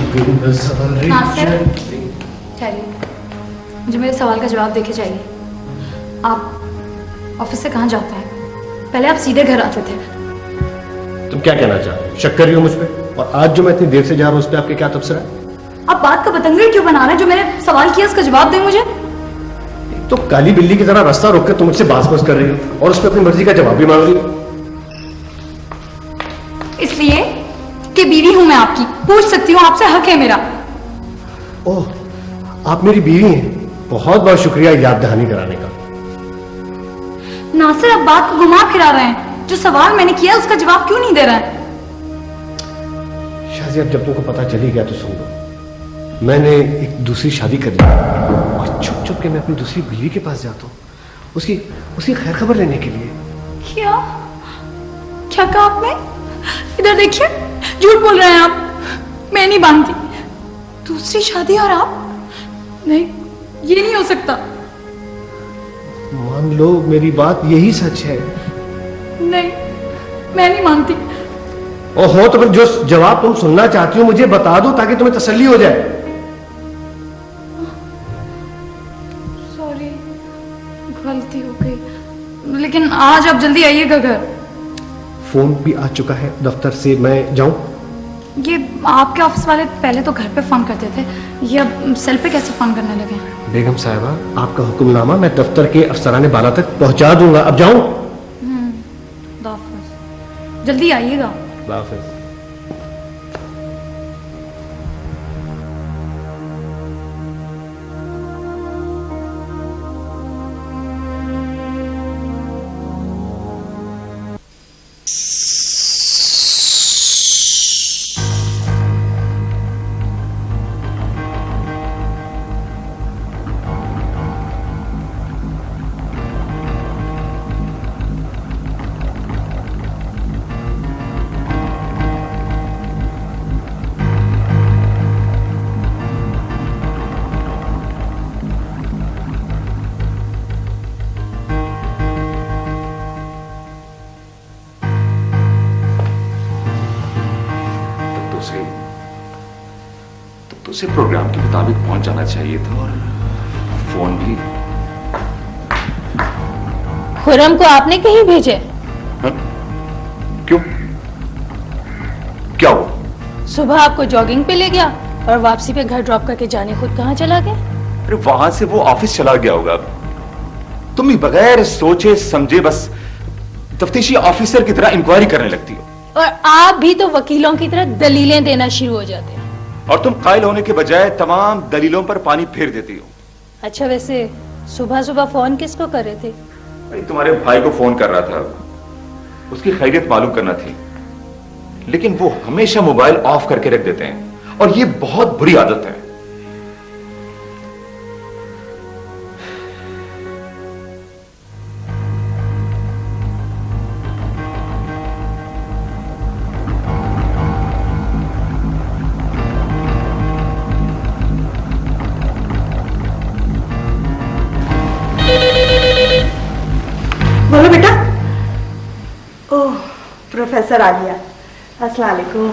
नासिर, ठहरिए, मुझे मेरे सवाल का जवाब देके चाहिए। आप ऑफिस से कहाँ जाते हैं? पहले आप सीधे घर आते थे। तुम क्या कहना चाहते हो? शक कर रही हो मुझ पे? और आज जो मैं इतनी देर से जा रहा हूँ उस पर आपके क्या तबसरा है? आप बात का बतंगड़ क्यों बना रहे हैं? जो मैंने सवाल किया उसका जवाब दें मुझे। तो काली बिल्ली की तरह रास्ता रोक कर तुम मुझसे बात कर रही हो और उस पर अपनी मर्जी का जवाब भी मांग रही हो। इसलिए कि बीवी हूं मैं आपकी, पूछ सकती हूँ आपसे, हक है मेरा। ओह, आप मेरी बीवी हैं। बहुत बहुत शुक्रिया याद दहानी कराने का। नासिर, आप बात को घुमा फिरा रहे हैं। जो सवाल मैंने किया उसका जवाब क्यों नहीं दे रहे हैं? शाजी, अब जब तुमको पता चली गया तो सुन लो। मैंने एक दूसरी शादी कर ली और छुप छुप के मैं अपनी दूसरी बीवी के पास जाता हूँ उसकी उसकी खैर खबर लेने के लिए। क्या क्या कहा आपने? इधर देखिए, झूठ बोल रहे हैं आप। मैं नहीं मानती। दूसरी शादी और आप? नहीं, ये नहीं हो सकता। मान लो मेरी बात, यही सच है। नहीं, मैं नहीं मानती। ओहो, तो फिर जो जवाब तुम सुनना चाहती हो मुझे बता दो ताकि तुम्हें तसल्ली हो जाए। सॉरी, गलती हो गई। लेकिन आज आप जल्दी आइएगा घर। फोन भी आ चुका है दफ्तर से, मैं जाऊं? ये आपके ऑफिस वाले पहले तो घर पे फोन करते थे, ये अब सेल पे कैसे फोन करने लगे हैं? बेगम साहिबा, आपका हुक्मनामा मैं दफ्तर के अफसराने बाला तक पहुंचा दूंगा। अब जाऊं? जल्दी आइएगा। हाफिज। उसे प्रोग्राम के मुताबिक पहुंच जाना चाहिए था और फोन भी। खुर्रम को आपने कहीं भेजे? हा? क्यों? क्या हुआ? सुबह आपको जॉगिंग पे ले गया और वापसी पे घर ड्रॉप करके जाने खुद कहां चला गया? अरे वहां से वो ऑफिस चला गया होगा। तुम भी बगैर सोचे समझे बस तफ्तीशी ऑफिसर की तरह इंक्वायरी करने लगती हो। और आप भी तो वकीलों की तरह दलीलें देना शुरू हो जाते हैं। और तुम कायल होने के बजाय तमाम दलीलों पर पानी फेर देती हो। अच्छा, वैसे सुबह सुबह फोन किसको कर रहे थे? भाई तुम्हारे भाई को फोन कर रहा था, उसकी खैरियत मालूम करना थी, लेकिन वो हमेशा मोबाइल ऑफ करके रख देते हैं और ये बहुत बुरी आदत है। बोलो बेटा। ओह, प्रोफेसर आलिया, अस्सलाम वालेकुम।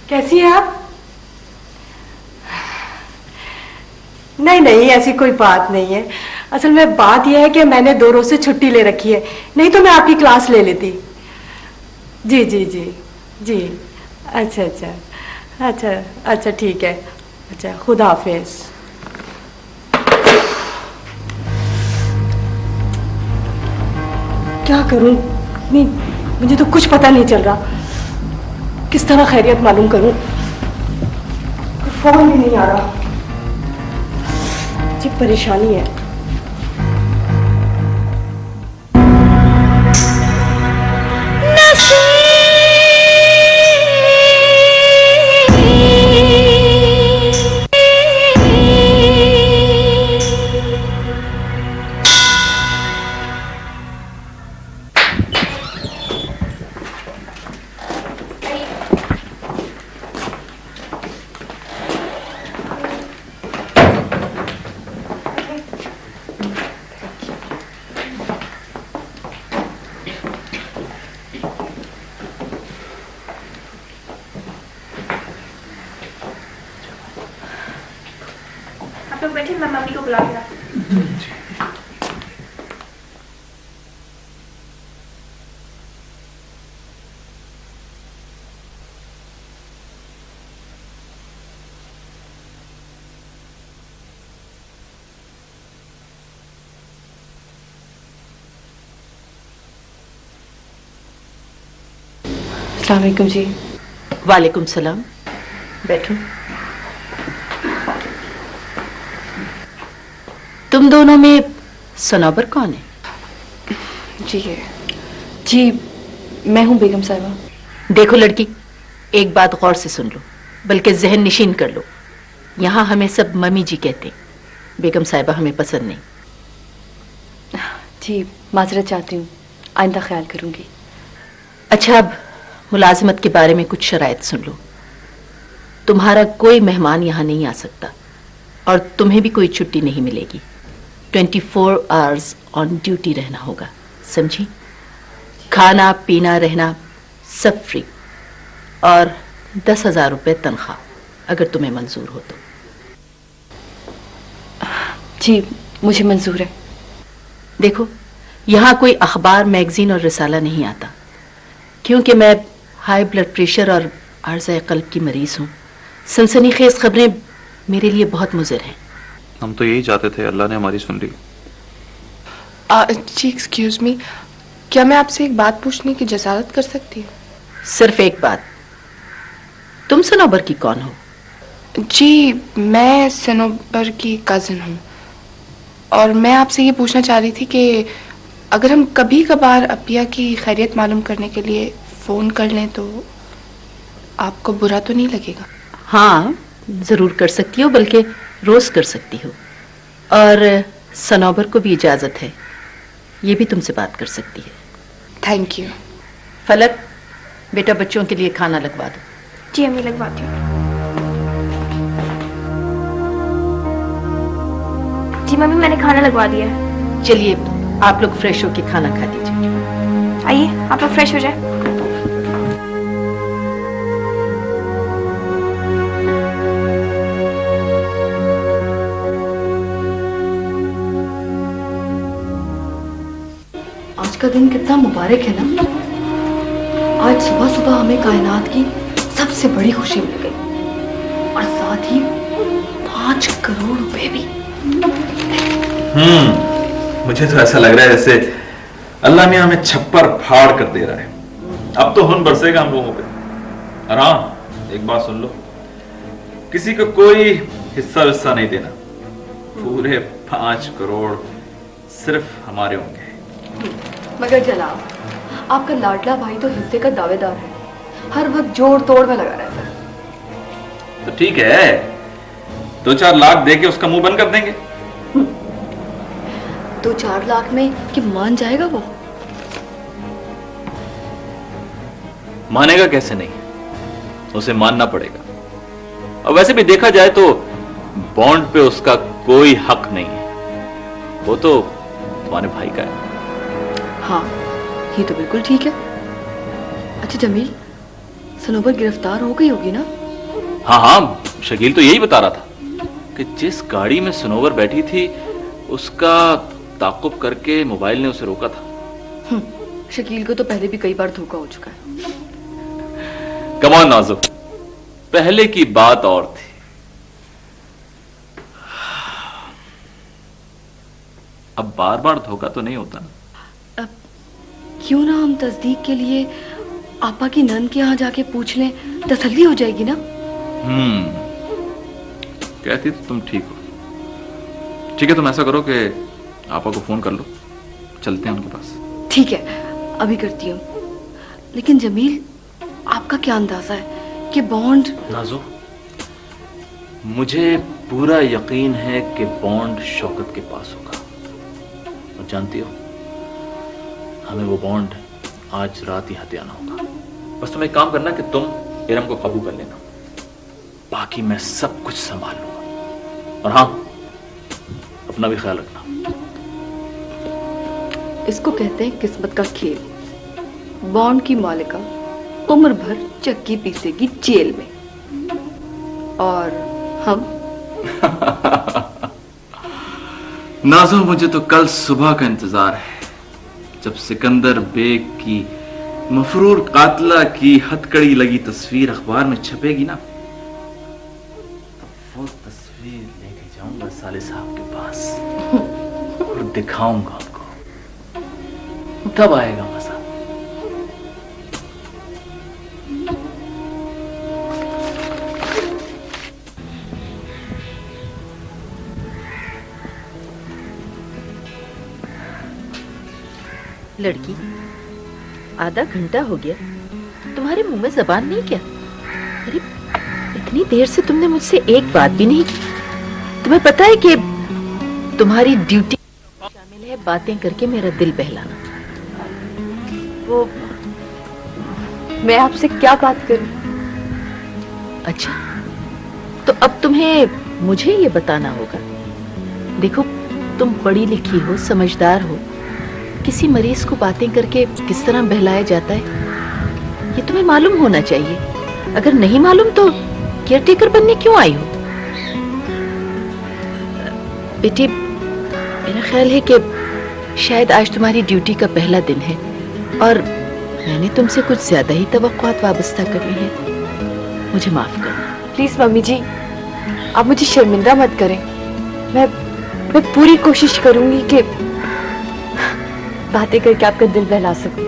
कैसी हैं आप? नहीं नहीं, ऐसी कोई बात नहीं है। असल में बात यह है कि मैंने 2 रोज से छुट्टी ले रखी है, नहीं तो मैं आपकी क्लास ले लेती। जी जी जी जी। अच्छा अच्छा अच्छा अच्छा, ठीक है। अच्छा, खुदा हाफिज। क्या करूं? नहीं, मुझे तो कुछ पता नहीं चल रहा। किस तरह खैरियत मालूम करूं? फोन भी नहीं आ रहा। जी, परेशानी है। लोग बैठे, मैं मम्मी को बुला के लाती हूँ। अस्सलाम वालेकुम जी। वालेकुम सलाम। बैठो। तुम दोनों में सनोबर कौन है? जी मैं हूँ बेगम साहिबा। देखो लड़की, एक बात गौर से सुन लो, बल्कि जहन निशीन कर लो। यहाँ हमें सब मम्मी जी कहते हैं, बेगम साहिबा हमें पसंद नहीं। जी माजरत चाहती हूँ, आइंदा ख्याल करूंगी। अच्छा, अब मुलाजिमत के बारे में कुछ शराइत सुन लो। तुम्हारा कोई मेहमान यहाँ नहीं आ सकता और तुम्हें भी कोई छुट्टी नहीं मिलेगी। 24 आवर्स ऑन ड्यूटी रहना होगा, समझी? खाना पीना रहना सब फ्री और 10,000 रुपए तनख्वाह, अगर तुम्हें मंजूर हो तो। जी मुझे मंजूर है। देखो, यहाँ कोई अखबार, मैगजीन और रिसाला नहीं आता, क्योंकि मैं हाई ब्लड प्रेशर और अर्ज़ क़ल्ब की मरीज हूँ। सनसनीखेज खबरें मेरे लिए बहुत मुज़िर हैं। हम तो यही चाहते थे, अल्लाह ने हमारी सुन ली। जी एक्सक्यूज मी, क्या मैं आपसे एक बात पूछने की जसारत कर सकती हूँ? सिर्फ एक बात, तुम सनोबर की कौन हो? जी मैं सनोबर की कज़न हूँ और मैं आपसे ये पूछना चाह रही थी कि अगर हम कभी कभार अपिया की खैरियत मालूम करने के लिए फ़ोन कर लें तो आपको बुरा तो नहीं लगेगा? हाँ, जरूर कर सकती हो, बल्कि रोज कर सकती हो। और सनोबर को भी इजाजत है, ये भी तुमसे बात कर सकती है। Thank you. फलक, बेटा बच्चों के लिए खाना लगवा दो। जी अम्मी, लगवाती हूँ। जी मम्मी, मैंने खाना लगवा दिया है। चलिए आप लोग फ्रेश होके खाना खा लीजिए। आइए आप लोग फ्रेश हो जाए। आज का दिन कितना मुबारक है ना। आज सुबह सुबह हमें कायनात की सबसे बड़ी खुशी मिल गई और साथ ही 5 करोड़ रुपए भी। मुझे तो ऐसा लग रहा है जैसे अल्लाह ने हमें छप्पर फाड़ कर दे रहा है। अब तो हुन बरसेगा हम लोगों पे। और हाँ, एक बात सुन लो, किसी को कोई हिस्सा विस्सा नहीं देना। पूरे 5 करोड़ सिर्फ हमारे होंगे। मगर जनाब, आपका लाडला भाई तो हिस्से का दावेदार है, हर वक्त जोड़ तोड़ में लगा रहता है। तो ठीक है, 2-4 लाख दे के उसका मुंह बंद कर देंगे। 2-4 लाख में कि मान जाएगा वो? मानेगा कैसे नहीं, उसे मानना पड़ेगा। और वैसे भी देखा जाए तो बॉन्ड पे उसका कोई हक नहीं है, वो तो तुम्हारे भाई का है। हाँ, ये तो बिल्कुल ठीक है। अच्छा जमील, सनोबर गिरफ्तार हो गई होगी ना? हाँ हाँ, शकील तो यही बता रहा था कि जिस गाड़ी में सनोवर बैठी थी उसका ताक़ुब करके मोबाइल ने उसे रोका था। शकील को तो पहले भी कई बार धोखा हो चुका है। कम ऑन नाज़ो, पहले की बात और थी। अब बार बार धोखा तो नहीं होता ना। क्यों ना हम तस्दीक के लिए आपा की नंद के यहाँ जाके पूछ लें, तसल्ली हो जाएगी ना। कहती तो तुम ठीक हो। ठीक है, तुम ऐसा करो कि आपा को फोन कर लो, चलते हैं उनके पास। ठीक है, अभी करती हूँ। लेकिन जमील, आपका क्या अंदाजा है कि बॉन्ड? नाजो, मुझे पूरा यकीन है कि बॉन्ड शौकत के पास होगा। और जानती हो, हमें वो बॉन्ड आज रात ही हत्या आना होगा। बस तुम एक काम करना कि तुम इरम को काबू कर लेना, बाकी मैं सब कुछ संभाल लूंगा। और हाँ, अपना भी ख्याल रखना। इसको कहते हैं किस्मत का खेल। बॉन्ड की मालिका उम्र भर चक्की पीसेगी जेल में, और हम नाज़ो, मुझे तो कल सुबह का इंतजार है, जब सिकंदर बेग की मफरूर कातला की हथकड़ी लगी तस्वीर अखबार में छपेगी ना, वो तस्वीर लेके जाऊंगा साले साहब के पास और दिखाऊंगा आपको, तब आएगा मजा। लड़की, आधा घंटा हो गया, तुम्हारे मुंह में जबान नहीं क्या? अरे इतनी देर से तुमने मुझसे एक बात भी नहीं की। तुम्हें पता है कि तुम्हारी ड्यूटी शामिल है बातें करके मेरा दिल बहलाना। वो मैं आपसे क्या बात करूं? अच्छा, तो अब तुम्हें मुझे ये बताना होगा। देखो, तुम पढ़ी लिखी हो, समझदार हो, किसी मरीज को बातें करके किस तरह बहलाया जाता है ये तुम्हें मालूम होना चाहिए। अगर नहीं मालूम तो केयरटेकर बनने क्यों आई हो? बेटी, मेरा ख्याल है कि शायद आज तुम्हारी ड्यूटी का पहला दिन है और मैंने तुमसे कुछ ज्यादा ही तवक्कुआत वाबस्ता कर ली है। मुझे माफ करना। प्लीज मम्मी जी, आप मुझे शर्मिंदा मत करें। मैं पूरी कोशिश करूंगी कि बातें करके आपका दिल बहला सकूं।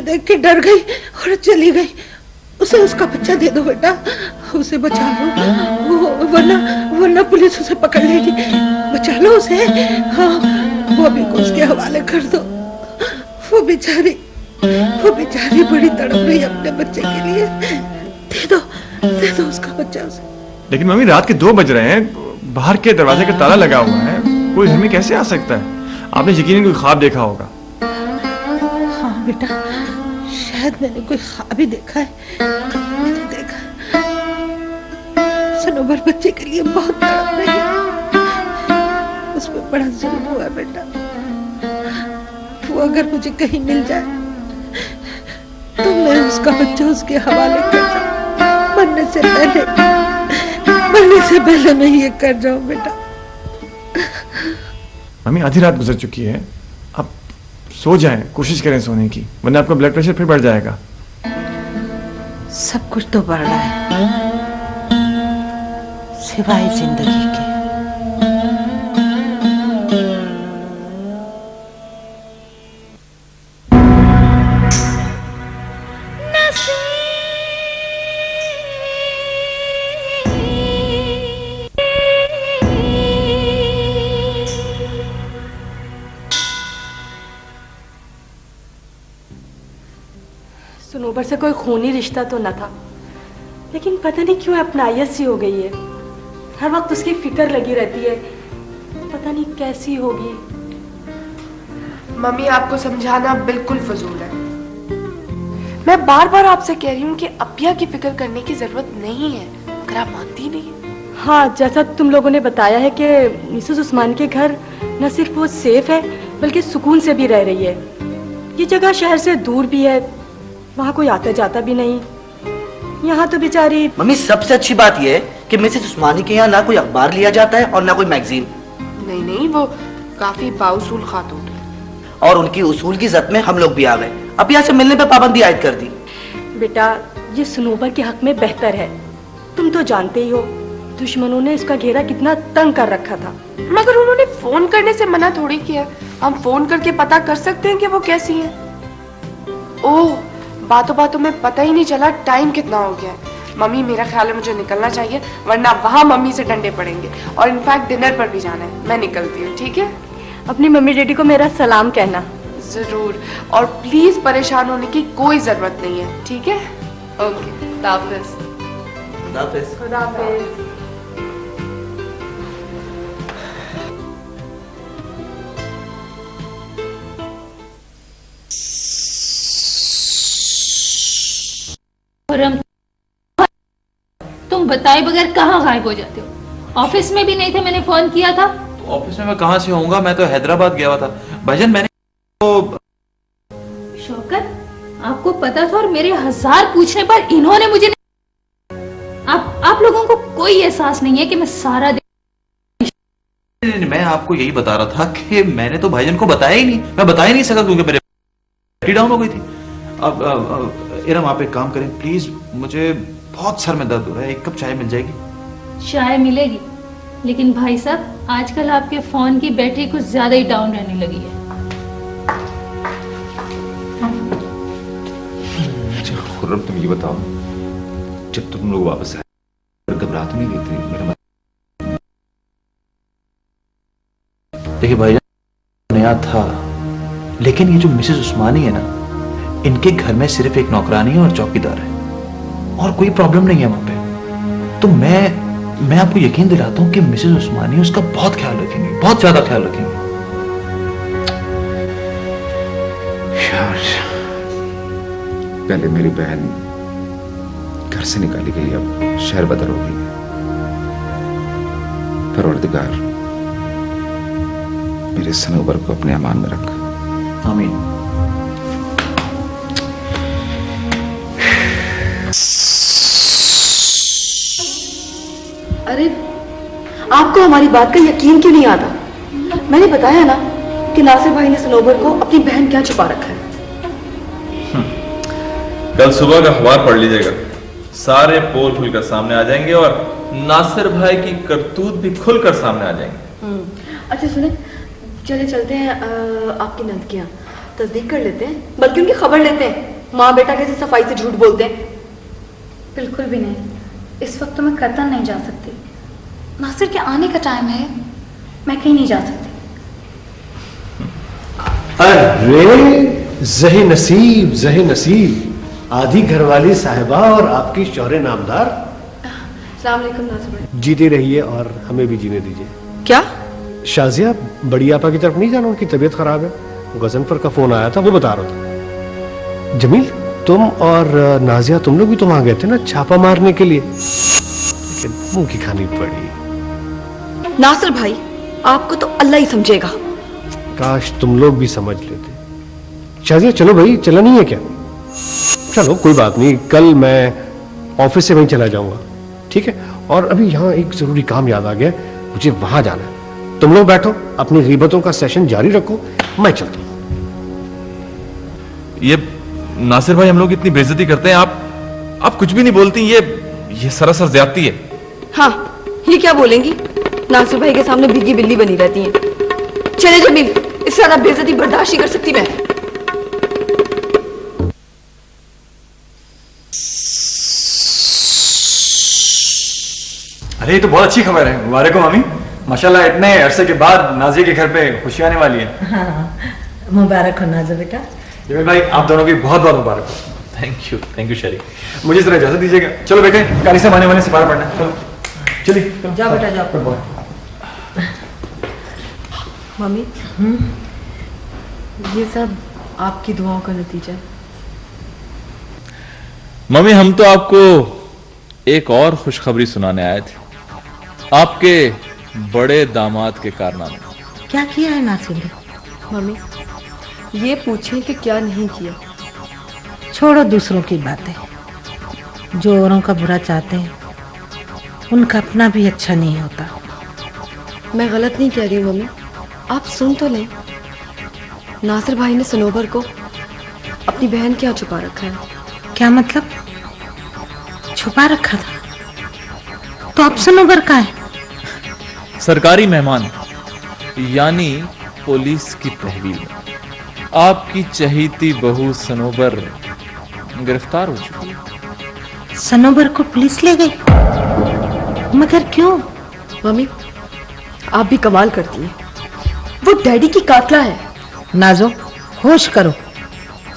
देख के डर गई और चली गई। उसे उसका बच्चा दे दो बेटा, उसे बचा लो, वरना पुलिस उसे पकड़ लेगी। बचा लो उसे। हाँ, वो अभी को उसके हवाले कर दो। वो बेचारी बड़ी तड़प रही अपने बच्चे के लिए। दे दो उसका बच्चा उसे। लेकिन मम्मी, रात के 2 बज रहे हैं, बाहर के दरवाजे का ताला लगा हुआ है, कोई घर में कैसे आ सकता है? आपने यकीनन कोई ख्वाब देखा होगा। हाँ बेटा, शायद मैंने कोई ख्वाब ही देखा है। मैंने देखा सनोबर बच्चे के लिए बहुत तड़प रही है। उसमें बड़ा जुल्म हुआ बेटा। वो अगर मुझे कहीं मिल जाए तो मैं उसका बच्चा उसके हवाले कर जाऊं। मरने से पहले मैं ये कर जाऊं बेटा। मम्मी, आधी रात गुजर चुकी है, अब सो जाएं, कोशिश करें सोने की, वरना आपका ब्लड प्रेशर फिर बढ़ जाएगा। सब कुछ तो बढ़ रहा है सिवाय जिंदगी के। सनोबर से कोई खूनी रिश्ता तो न था, लेकिन पता नहीं क्यों अपनायत सी हो गई है। हर वक्त उसकी फिक्र लगी रहती है, पता नहीं कैसी होगी। मम्मी आपको समझाना बिल्कुल फजूल है। मैं बार बार आपसे कह रही हूँ कि अपिया की फिक्र करने की जरूरत नहीं है, अगर आप मानती ही नहीं है। हाँ, जैसा तुम लोगों ने बताया है कि मिसेस उस्मान के घर न सिर्फ वो सेफ है बल्कि सुकून से भी रह रही है। ये जगह शहर से दूर भी है, वहाँ कोई आता जाता भी नहीं। यहाँ तो बेचारी। मम्मी सबसे अच्छी बात यह है कि मिसेस उस्मानी के यहाँ ना कोई अखबार लिया जाता है और ना कोई मैगजीन। नहीं नहीं, वो काफी बाउसूल खातून है। और उनकी उसूल की जद में हम लोग भी आ गए, अब यहाँ से मिलने पे पाबंदी आयद कर दी। बेटा, ये सनोबर के हक में बेहतर है। तुम तो जानते ही हो दुश्मनों ने इसका घेरा कितना तंग कर रखा था। मगर उन्होंने फोन करने से मना थोड़ी किया, हम फोन करके पता कर सकते हैं कि वो कैसी है। ओह, बातों बातों में पता ही नहीं चला टाइम कितना हो गया है। मम्मी, मेरा ख्याल है मुझे निकलना चाहिए, वरना वहाँ मम्मी से डंडे पड़ेंगे, और इनफैक्ट डिनर पर भी जाना है। मैं निकलती हूँ, ठीक है? अपनी मम्मी डैडी को मेरा सलाम कहना। जरूर, और प्लीज परेशान होने की कोई जरूरत नहीं है, ठीक है? ओके, खुदा हाफिज। खुदा हाफिज। खुदा हाफिज। तुम बताए बगैर कहाँ गायब हो जाते हो? ऑफिस में भी नहीं थे, मैंने फोन किया था। तो ऑफिस में मैं कहाँ से होऊंगा, मैं तो हैदराबाद गया हुआ था भाईजान। मैंने तो शौकत, आपको पता था और मेरे 1000 पूछने पर इन्होंने मुझे आप लोगों को कोई एहसास नहीं है कि मैं सारा दिन। मैं आपको यही बता रहा था कि मैंने तो भाईजान को बताया ही नहीं, मैं बता ही नहीं सका क्योंकि मेरे बैटरी डाउन हो गई थी। अब इरम, आप एक काम करें प्लीज, मुझे बहुत सर में दर्द हो रहा है, एक कप चाय मिल जाएगी? चाय मिलेगी, लेकिन भाई साहब आजकल आपके फोन की बैटरी कुछ ज्यादा ही डाउन रहने लगी है। अच्छा खुर्रम, तुम ये बताओ, जब तुम लोग वापस आए घबरा तो नहीं गई थी? मेरा देखिए भाईजान, नया था, लेकिन ये जो मिसेस उस्मानी है ना, इनके घर में सिर्फ एक नौकरानी है और चौकीदार है, और कोई प्रॉब्लम नहीं है वहां पे। तो मैं आपको यकीन दिलाता हूं कि मिसेस उस्मानी उसका बहुत ख्याल रखेंगी, बहुत ज्यादा ख्याल रखेंगी। यार, पहले मेरी बहन घर से निकाली गई, अब शहर बदर हो गई है। परवरदिगार मेरे सनोबर को अपने अमान में रख। आमीन। अरे, आपको हमारी बात का यकीन क्यों नहीं आता? मैंने बताया ना कि नासिर भाई ने सनोबर को अपनी बहन क्या छुपा रखा है। कल सुबह का अखबार पढ़ लीजिएगा, सारे पोल खुलकर सामने आ जाएंगे और नासिर भाई की करतूत भी खुलकर सामने आ जाएंगे। अच्छा सुने, चले चलते हैं आपकी नंद के यहाँ, तस्दीक कर लेते हैं, बल्कि उनकी खबर लेते हैं माँ बेटा कैसे सफाई से झूठ बोलते हैं। बिल्कुल भी नहीं, इस वक्त तो मैं कतन नहीं जा सकती। नासिर के आने का टाइम है, मैं कहीं नहीं जा सकती। अरे जही नसीब, जही नसीब, आधी घरवाली साहिबा और आपकी शौहरे नामदार। अस्सलाम वालेकुम नासिर भाई। जीती रहिए और हमें भी जीने दीजिए। क्या? शाजिया, बड़ी आपा की तरफ नहीं जाना, उनकी तबीयत खराब है। गजनफर का फोन आया था, वो बता रहा था। जमील, तुम और नाजिया, तुम लोग भी तो वहां गए थे ना छापा मारने के लिए, लेकिन मुंह की खानी पड़ी। नासिर भाई, आपको तो अल्लाह ही समझेगा। काश तुम लोग भी समझ लेते। शाजिया चलो भाई, चला नहीं है क्या? चलो कोई बात नहीं, कल मैं ऑफिस से वहीं चला जाऊंगा, ठीक है? और अभी यहाँ एक जरूरी काम याद आ गया, मुझे वहां जाना है। तुम लोग बैठो, अपनी गीबतों का सेशन जारी रखो, मैं चलता हूं। ये नासिर भाई, हम लोग इतनी बेइज्जती करते हैं, आप कुछ भी नहीं बोलती, ये सरासर ज्यादती है। हाँ, ये क्या बोलेंगी? नासिर भाई के सामने भीगी बिल्ली बनी रहती हैं। चले जमील, इससे ज्यादा बेइज्जती बर्दाश्त नहीं कर सकती मैं। अरे ये तो बहुत अच्छी खबर है, मुबारक हो मामी। माशाल्लाह, इतने अरसे के बाद नाजिया के घर पे खुशी आने वाली है। हाँ, मुबारक हो नाज़ो बेटा। जमील भाई, आप दोनों की बहुत बहुत मुबारक हो। थैंक यू शरीफ। मुझे जरा इजाजत दीजिएगा। चलो बेटे, गाड़ी से आने वाले सिपारा पड़ना है। चलो चलिए, जाओ बेटा जाओ। मम्मी ये सब आपकी दुआओं का नतीजा है। मम्मी, हम तो आपको एक और खुशखबरी सुनाने आए थे, आपके बड़े दामाद के कारनामे। क्या किया है नासिर ने? मम्मी ये पूछें कि क्या नहीं किया। छोड़ो दूसरों की बातें। जो औरों का बुरा चाहते हैं उनका अपना भी अच्छा नहीं होता। मैं गलत नहीं कह रही हूँ मम्मी, आप सुन तो लें। नासिर भाई ने सनोबर को अपनी बहन क्या छुपा रखा है। क्या मतलब? छुपा रखा था तो अब सनोबर का है? सरकारी मेहमान यानी पुलिस की तहवील में आपकी चहेती बहू सनोबर गिरफ्तार हो चुकी है। सनोबर को पुलिस ले गई? मगर क्यों? मम्मी आप भी कमाल करती हैं, वो डैडी की कातला है। नाजो होश करो,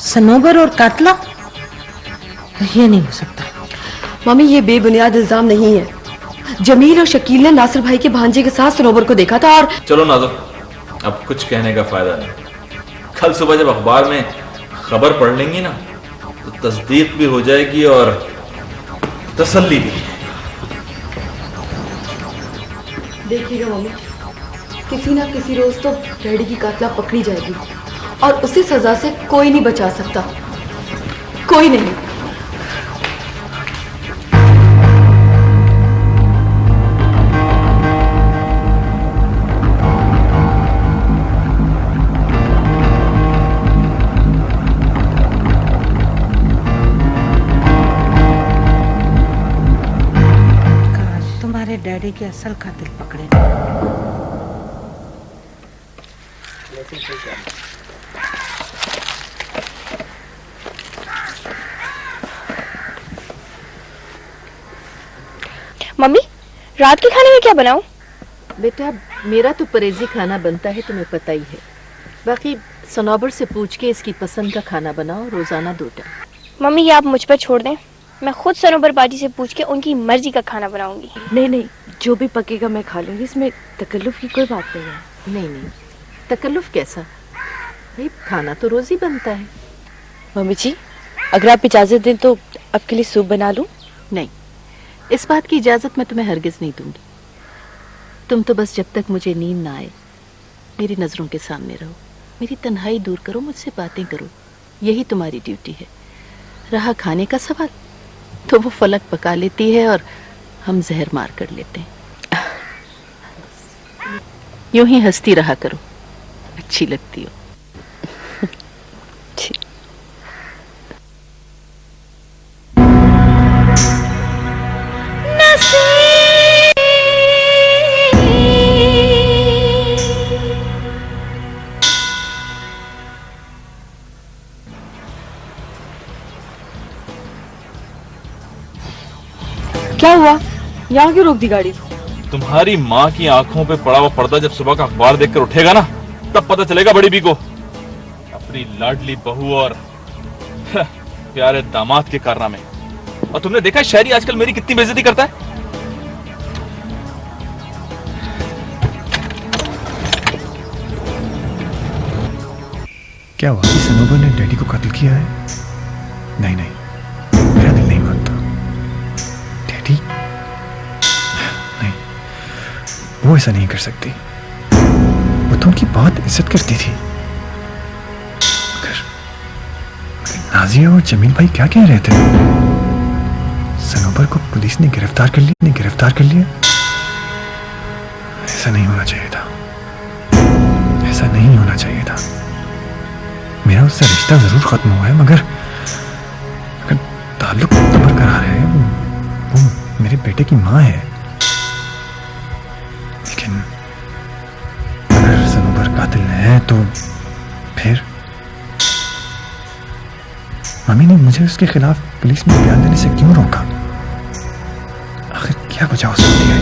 सनोबर और कातला ये नहीं हो सकता। मम्मी ये बेबुनियाद इल्जाम नहीं है। जमील और शकील ने नासिर भाई के भांजे के साथ सनोबर को देखा था और चलो नाजो, अब कुछ कहने का फायदा नहीं। कल सुबह जब अखबार में खबर पढ़ लेंगी ना तो तस्दीक भी हो जाएगी और तसल्ली भी। देखिएगा मम्मी, किसी ना किसी रोज तो डैडी की कातला पकड़ी जाएगी और उसी सजा से कोई नहीं बचा सकता, कोई नहीं। डैडी के असल कातिल पकड़े। मम्मी रात के खाने में क्या बनाऊं? बेटा मेरा तो परहेजी खाना बनता है, तुम्हें पता ही है। बाकी सनोबर से पूछ के इसकी पसंद का खाना बनाओ, रोजाना 2 टाइम। मम्मी ये आप मुझ पर छोड़ दें, मैं खुद सनोबर बाजी से पूछ के उनकी मर्जी का खाना बनाऊंगी। नहीं नहीं, जो भी पकेगा मैं खा लूंगी, इसमें तकल्लुफ की कोई बात नहीं है। नहीं नहीं, तकल्लुफ कैसा भाई, खाना तो रोज ही बनता है। मम्मी जी अगर आप इजाजत दें तो आपके लिए सूप बना लूं? नहीं, इस बात की इजाजत मैं तुम्हें हरगिज नहीं दूंगी। तुम तो बस जब तक मुझे नींद ना आए मेरी नजरों के सामने रहो, मेरी तन्हाई दूर करो, मुझसे बातें करो, यही तुम्हारी ड्यूटी है। रहा खाने का सवाल तो वो फलक पका लेती है और हम जहर मार कर लेते हैं। यूं ही हंसती रहा करो, अच्छी लगती हो। क्या हुआ? यहाँ क्यों रोक दी गाड़ी? तुम्हारी माँ की आंखों पे पड़ा हुआ पर्दा जब सुबह का अखबार देखकर उठेगा ना तब पता चलेगा बड़ी बी को अपनी लाडली बहू और प्यारे दामाद के कारनामे। और तुमने देखा शहरी आजकल मेरी कितनी बेइज्जती करता है। क्या हुआ? सनोबर ने डैडी को कत्ल किया है? नहीं नहीं, मेरा दिल नहीं मानता। डैडी नहीं, वो ऐसा नहीं कर सकती। वो तो उनकी बहुत इज्जत करती थी। मगर नाजिया और जमील भाई क्या कह रहे थे? सनोबर को पुलिस ने गिरफ्तार कर लिया। ऐसा नहीं होना चाहिए था, ऐसा नहीं होना चाहिए था। मेरा उससे रिश्ता जरूर खत्म हुआ है मगर ताल्लुक तो बरकरार है। वो मेरे बेटे की माँ है। लेकिन अगर सनोबर कातिल है तो फिर मम्मी ने मुझे उसके खिलाफ पुलिस में बयान देने से क्यों रोका? आखिर क्या वजह हो सकती है?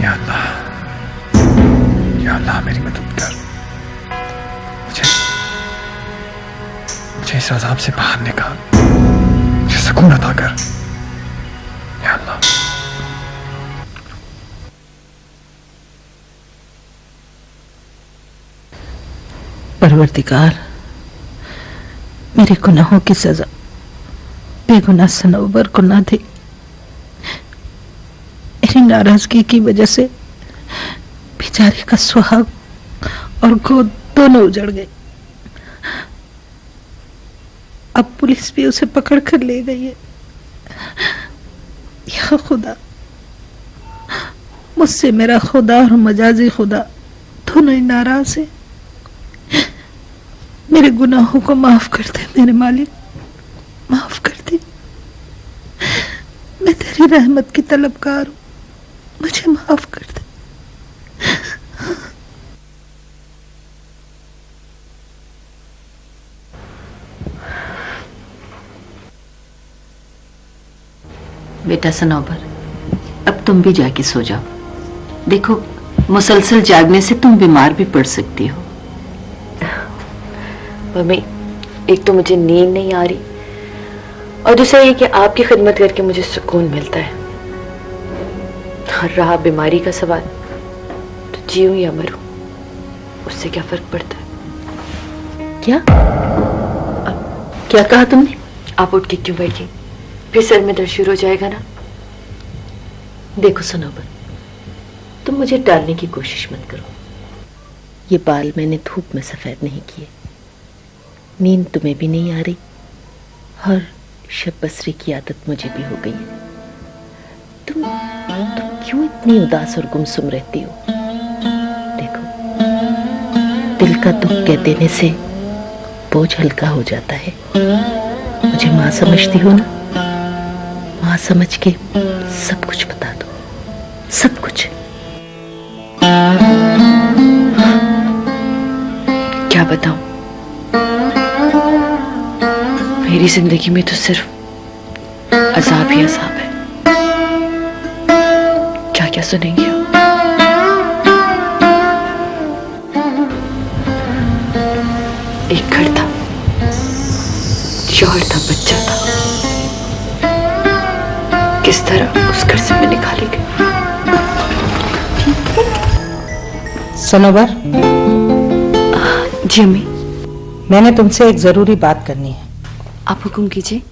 या अल्लाह मेरी मदद कर। मुझे इस अजाब से बाहर निकाल, मुझे सुकून अता कर या अल्लाह। परवरदिगार, मेरे गुनाहों की सजा बेगुनाह सनोबर को ना दे। मेरी नाराजगी की वजह से बेचारे का सुहाग और गोद दोनों उजड़ गए। अब पुलिस भी उसे पकड़ कर ले गई है। या खुदा, मुझसे मेरा खुदा और मजाजी खुदा दोनों ही नाराज है। मेरे गुनाहों को माफ कर दे मेरे मालिक, माफ कर दे। मैं तेरी रहमत की तलबगार हूं, मुझे माफ कर दे। बेटा सनोबर, अब तुम भी जाके सो जाओ। देखो, मुसलसल जागने से तुम बीमार भी पड़ सकती हो। मम्मी, एक तो मुझे नींद नहीं आ रही और दूसरा ये कि आपकी खिदमत करके मुझे सुकून मिलता है। और रहा बीमारी का सवाल, तो जीऊं या मरूं, उससे क्या फर्क पड़ता है? क्या कहा तुमने? आप उठ के क्यों बैठी? फिर सर में दर्द शुरू हो जाएगा ना। देखो सनोबर, तुम मुझे टालने की कोशिश मत करो। ये बाल मैंने धूप में सफेद नहीं किए, नींद तुम्हें भी नहीं आ रही और शब बसरी की आदत मुझे भी हो गई है। तुम क्यों इतनी उदास और गुमसुम रहती हो? देखो, दिल का दुख कह देने से बोझ हल्का हो जाता है। मुझे माँ समझती हो ना? माँ समझ के सब कुछ बता दो, सब कुछ। क्या बताऊं? मेरी जिंदगी में तो सिर्फ अजाब ही अजाब है। क्या क्या सुनेंगे आप? एक घर था, शौहर था, बच्चा था। किस तरह उस घर से मैं निकाली गई। सनोबर, जी अम्मी। मैंने तुमसे एक जरूरी बात करनी है। आप हुक्म कीजिए।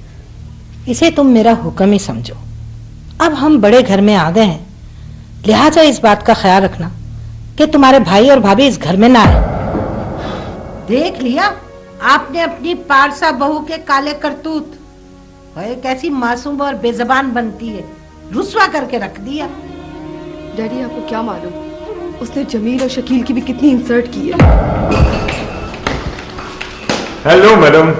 इसे तुम मेरा हुक्म ही समझो। अब हम बड़े घर में आ गए हैं, लिहाजा इस बात का ख्याल रखना कि तुम्हारे भाई और भाभी इस घर में ना आए। देख लिया आपने अपनी पारसा बहू के काले करतूत। वह कैसी मासूम और बेजबान बनती है, रुस्वा करके रख दिया। डैडी, आपको क्या मालूम, उसने जमील और शकील की भी कितनी इंसल्ट की है। Hello madam.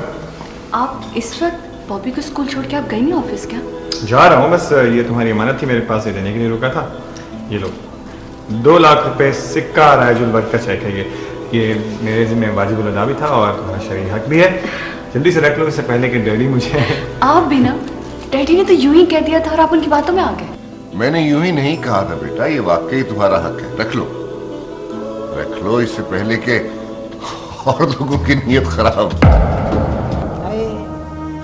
आप इस वक्त बॉबी को स्कूल छोड़ के आप गई नहीं ऑफिस क्या? जा रहा हूँ, बस ये तुम्हारी अमानत थी मेरे पास, ये देने के लिए रुका था। ये लो, 2 लाख रुपए सिक्का रायजुल वर्क का चेक है। ये मेरे जिम्मे वाजिबुल अदा भी था और तुम्हारा शरई हक भी है। जल्दी से रख लो, इससे पहले कि डैडी मुझे। आप भी ना, डैडी ने तो यूं ही कह दिया था और आप उनकी बातों में आ गए। मैंने यूं ही नहीं कहा था बेटा, ये वाकई तुम्हारा हक है। रख लो, रख लो, इससे पहले कि और लोगों की नीयत खराब।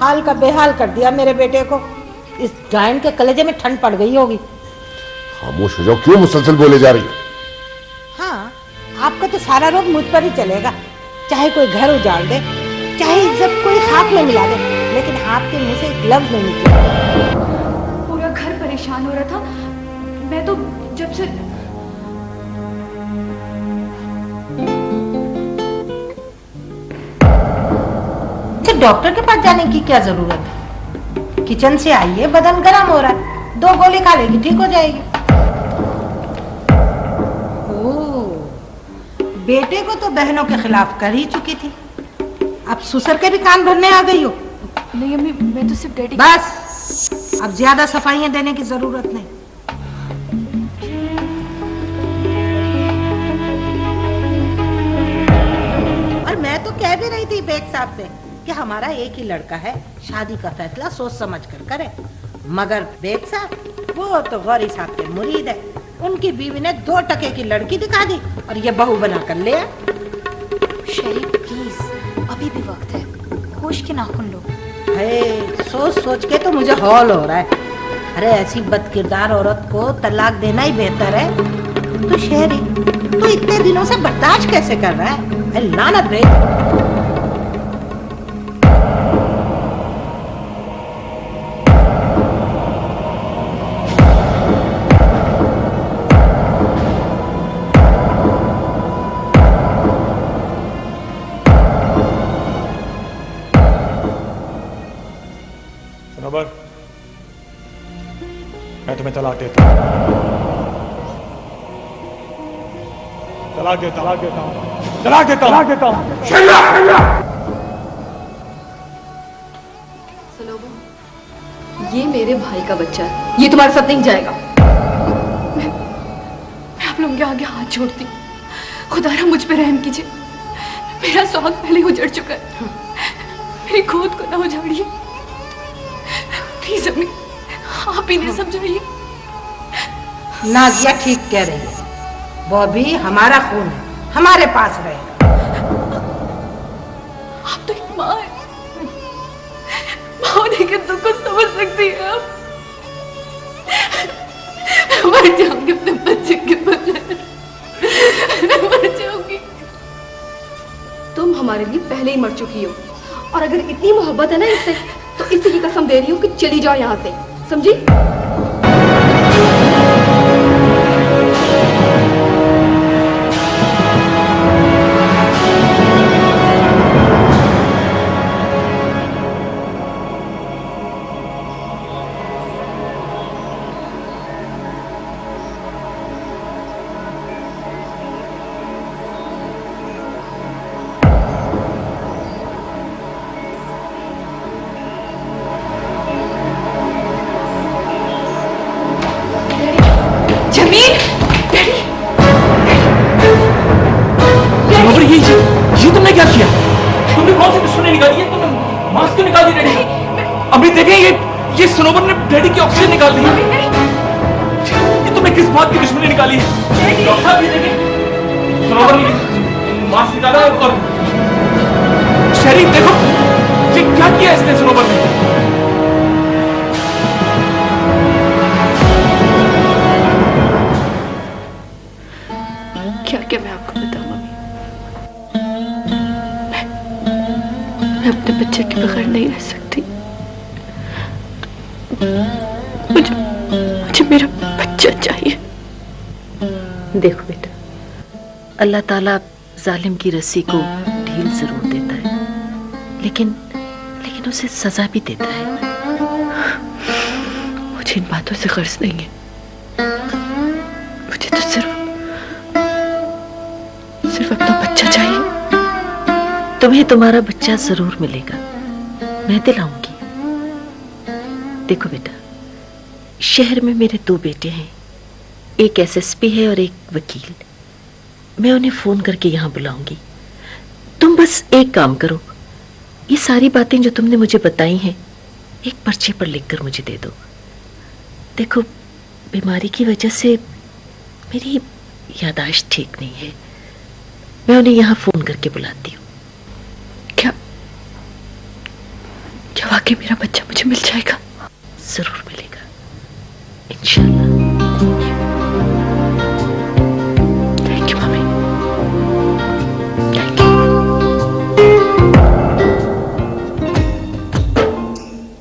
हाल का बेहाल कर दिया मेरे बेटे को। इस गायन के कलेजे में ठंड पड़ गई होगी। खामोश हो जाओ, क्यों मुसलसल बोले जा रही है? हाँ, आपका तो सारा रोग मुझ पर ही चलेगा। चाहे कोई घर उजाड़ दे, चाहे इज्जत कोई खाक में मिला दे, लेकिन आपके मुंह से एक लफ्ज नहीं निकला। पूरा घर परेशान हो रहा था। मैं तो जब से डॉक्टर के पास जाने की क्या जरूरत है? किचन से आई है, बदन गर्म हो रहा है, 2 गोली खा लेगी, ठीक हो जाएगी। बेटे को तो बहनों के खिलाफ कर ही चुकी थी, अब ससुर के भी कान भरने आ गई हो। नहीं अम्मी, मैं तो सिर्फ डैडी। बस, अब ज्यादा सफाइयां देने की जरूरत नहीं। और मैं तो कह भी रही थी बेग साहब से कि हमारा एक ही लड़का है, शादी का फैसला सोच समझ कर करे। मगर बेग साहब वो तो गौरी साहब के मुरीद है। उनकी बीवी ने 2 टके की लड़की दिखा दी और ये बहू बना कर ले। शरीफ प्लीज, अभी भी वक्त है। होश के नाखून लो। सोच सोच के तो मुझे हौल हो रहा है। अरे ऐसी बदकिरदार औरत को तलाक देना ही बेहतर है। तू शहरी, तू इतने दिनों से बर्दाश्त कैसे कर रहा है? लानत बे। सनोबर, मैं तुम्हें तलाक देता हूँ। तलाक देता हूँ। ये मेरे भाई का बच्चा है, ये तुम्हारे साथ नहीं जाएगा। मैं आप लोगों के आगे हाथ जोड़ती हूँ, खुदारा मुझ पे रहम कीजिए। मेरा शौक पहले ही उजड़ चुका है, मेरी गोद को ना उजाड़िए प्लीज। अम्मी आप ही नहीं समझाइए। नाजिया ठीक कह रही है, वो भी हमारा खून है, हमारे पास रहेगा। आप तो एक माँ है, माँ होने के दुख को समझ सकती है आप। मर जाऊंगी अपने बच्चे के बदले, मर जाऊंगी। तुम हमारे लिए पहले ही मर चुकी हो, और अगर इतनी मोहब्बत है ना इससे, तो इसी की कसम दे रही हूँ कि चली जाओ यहाँ से, समझी? ये तुमने क्या किया? तुमने कौन सी दुश्मनी निकाली है? तुमने मास्क क्यों निकाल दी डैडी का? अभी देखें ये सनोबर ने डैडी की ऑक्सीजन निकाल दी। ये तुमने किस बात की दुश्मनी निकाली है? डॉक्टर साहब ये देखें, सनोबर ने मास्क निकाला और शरीफ देखो ये क्या किया इसने सनोबर ने। क्या क्या मैं आपको बताऊं मम्मी, मैं अपने बच्चे के बगैर नहीं रह सकती। मुझे मेरा बच्चा चाहिए। देखो बेटा, अल्लाह ताला जालिम की रस्सी को ढील जरूर देता है, लेकिन उसे सजा भी देता है। मुझे इन बातों से गर्ज नहीं है, मुझे तो सिर्फ अपना बच्चा चाहिए। तुम्हें तुम्हारा बच्चा जरूर मिलेगा, मैं दिलाऊंगी। देखो बेटा, शहर में मेरे 2 बेटे हैं, एक एसएसपी है और एक वकील। मैं उन्हें फोन करके यहां बुलाऊंगी। तुम बस एक काम करो, ये सारी बातें जो तुमने मुझे बताई हैं एक पर्चे पर लिखकर मुझे दे दो। देखो, बीमारी की वजह से मेरी याददाश्त ठीक नहीं है, मैं उन्हें यहां फोन करके बुलाती हूँ। क्या वाकई मेरा बच्चा मुझे मिल जाएगा? जरूर मिलेगा, इंशाल्लाह।